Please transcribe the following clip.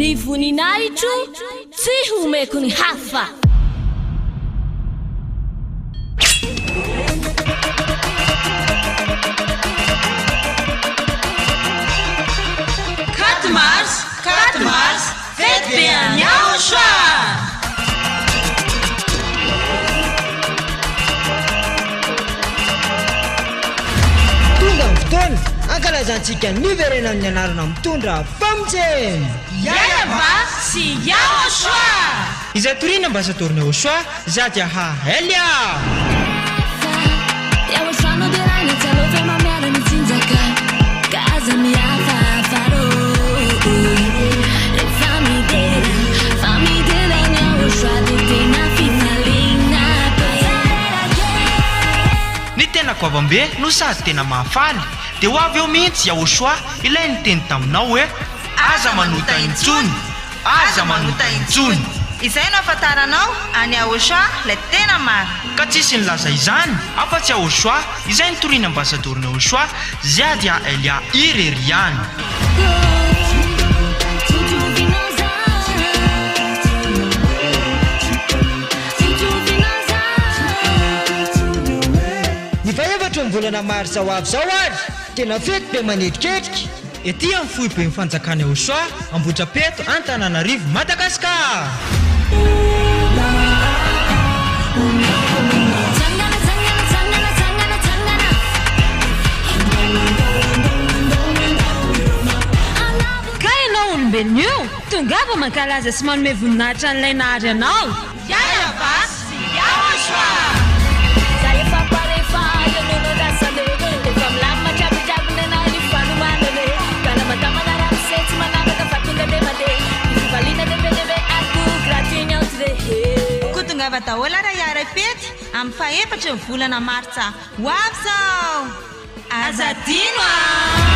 ny voninahitro tsy homeko ny hafa. Quatre mars, fête bien Nyaosha. Tonga ny fotoana ankalazantsika ny verena amin'ny anarana mitondra famojeny Yayava sy Nyaosha. izay toriana ambasadorina Osha Zadia Hahelia. Ny tena koavambe no sady tena mahafaly dia ho avy eo mihitsy Yaosha ilay niteny taminao hoe aza manota intsony, aza manota intsony. Izay no afantaranao any Nyaosha ilay tena maro. Ka tsisy nilaza izany afa-tsy Yaosha izay nitoriana ambasadorina Osha Zadia Hahelia Ireriany. Ny faevatra ny volana marsa ho avy zao ary tena fety be manetriketrika Ety amin'ny fohy be ny fanjakana Osha Ambohidrapeto Antananarivo Madagasikara. Ka ianao olombelona io tongava mankalaza sy manome voninahitra n'ilay nahary anao. Yayava sy Nyaosha. Kutungava daholo raha iara-pety amin'ny faefatra ny volana martsa ho avy zao. Azadino